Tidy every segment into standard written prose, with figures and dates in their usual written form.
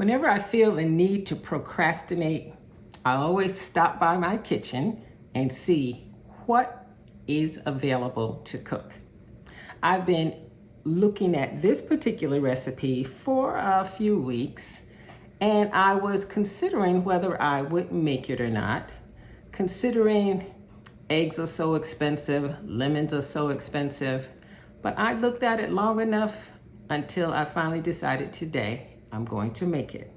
Whenever I feel the need to procrastinate, I always stop by my kitchen and see what is available to cook. I've been looking at this particular recipe for a few weeks, and I was considering whether I would make it or not, considering eggs are so expensive, lemons are so expensive, but I looked at it long enough until I finally decided today I'm going to make it.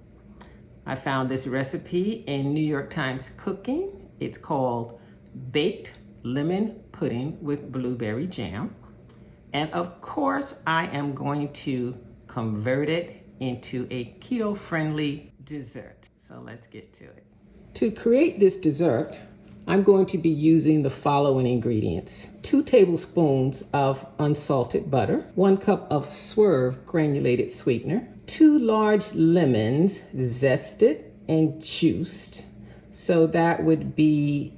I found this recipe in New York Times Cooking. It's called Baked Lemon Pudding with Blueberry Jam. And of course, I am going to convert it into a keto-friendly dessert. So let's get to it. To create this dessert, I'm going to be using the following ingredients: 2 tablespoons of unsalted butter, 1 cup of Swerve granulated sweetener, 2 large lemons zested and juiced. So that would be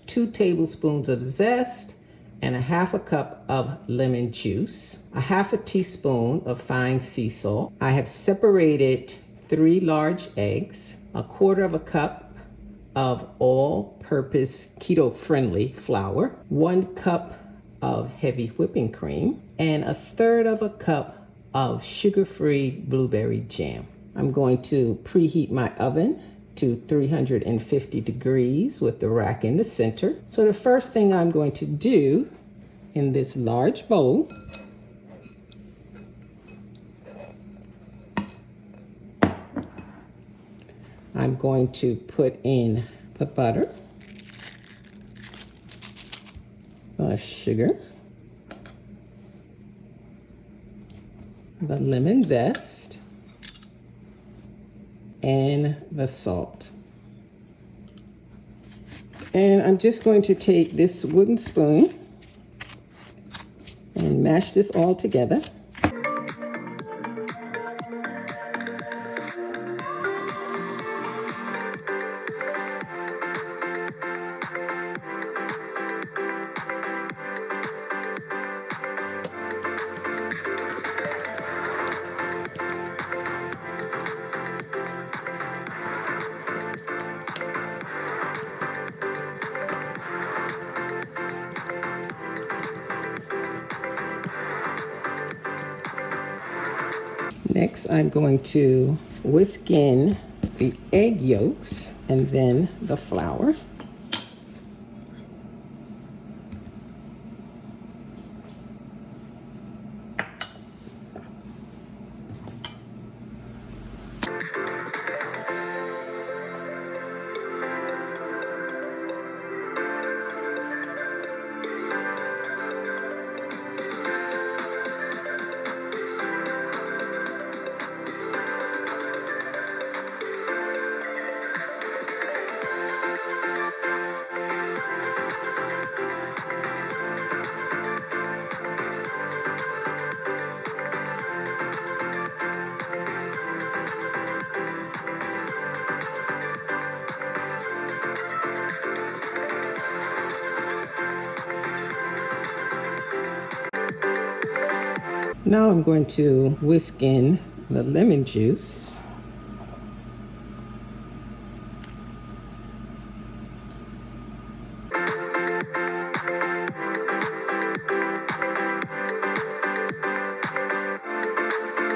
2 tablespoons of zest and 1/2 cup of lemon juice, 1/2 teaspoon of fine sea salt. I have separated 3 large eggs, 1/4 cup of all-purpose keto-friendly flour, 1 cup of heavy whipping cream, and 1/3 cup of sugar-free blueberry jam. I'm going to preheat my oven to 350 degrees with the rack in the center. So the first thing I'm going to do in this large bowl, I'm going to put in the butter, the sugar, the lemon zest, and the salt. And I'm just going to take this wooden spoon and mash this all together. Next, I'm going to whisk in the egg yolks and then the flour. Now I'm going to whisk in the lemon juice.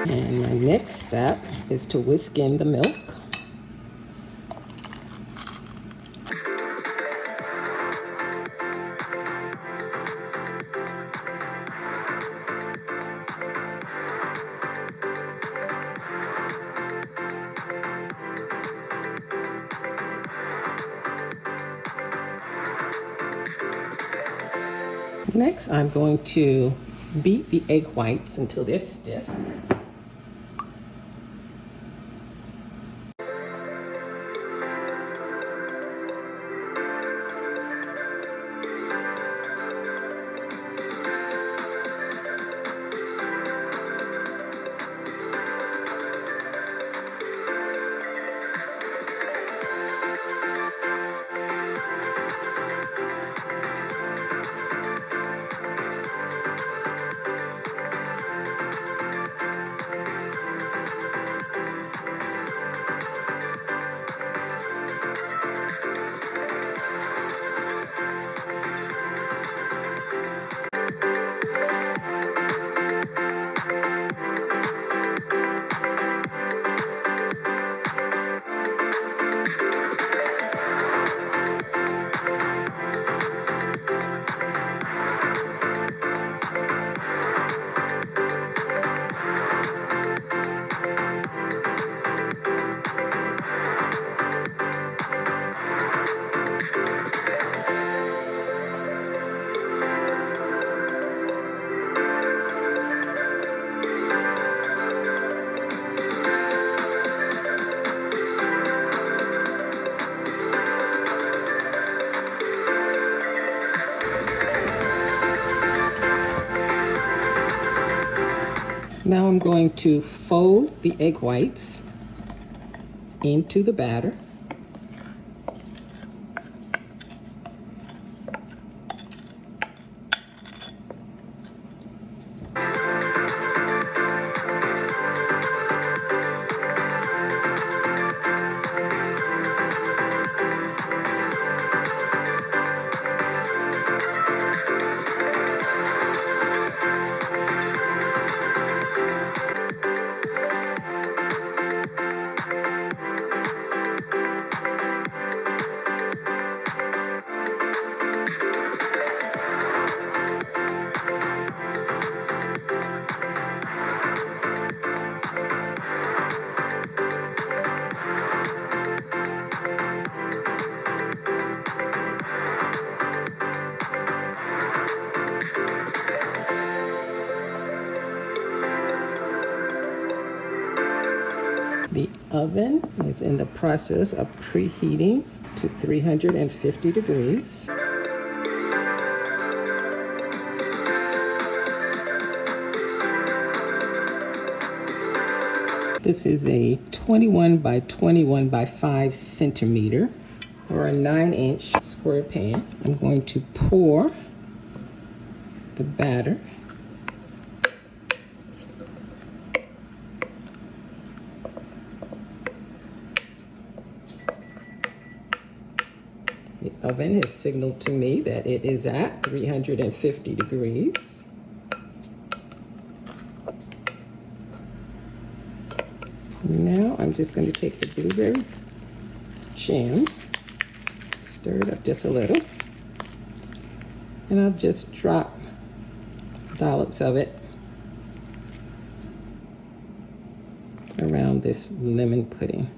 And my next step is to whisk in the milk. Next, I'm going to beat the egg whites until they're stiff. Now I'm going to fold the egg whites into the batter. The oven is in the process of preheating to 350 degrees. This is a 21 by 21 by 5 centimeter or a 9-inch square pan. I'm going to pour the batter. The oven has signaled to me that it is at 350 degrees. Now I'm just going to take the blueberry jam, stir it up just a little, and I'll just drop dollops of it around this lemon pudding.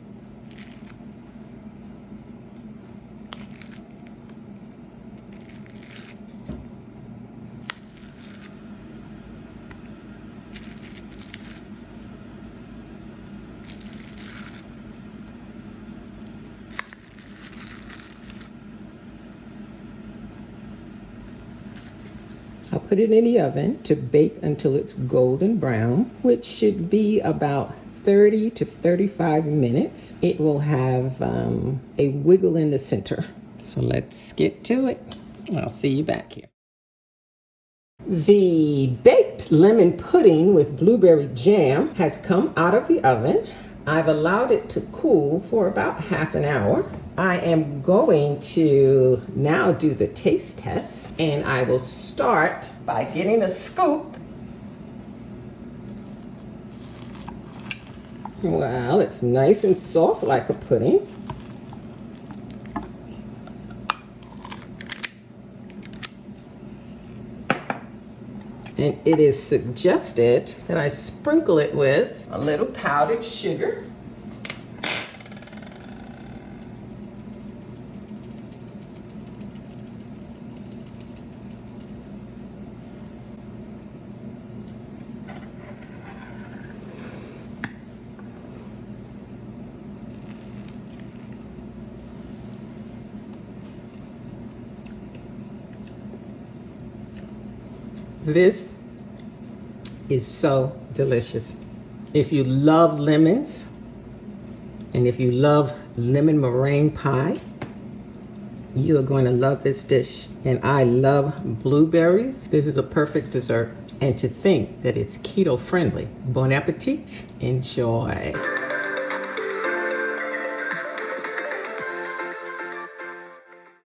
I'll put it in the oven to bake until it's golden brown, which should be about 30 to 35 minutes. It will have a wiggle in the center. So let's get to it. I'll see you back here. The baked lemon pudding with blueberry jam has come out of the oven. I've allowed it to cool for about half an hour. I am going to now do the taste test, and I will start by getting a scoop. Well, it's nice and soft like a pudding. And it is suggested that I sprinkle it with a little powdered sugar. This is so delicious. If you love lemons, and if you love lemon meringue pie, you are going to love this dish. And I love blueberries. This is a perfect dessert. And to think that it's keto friendly. Bon appetit. Enjoy.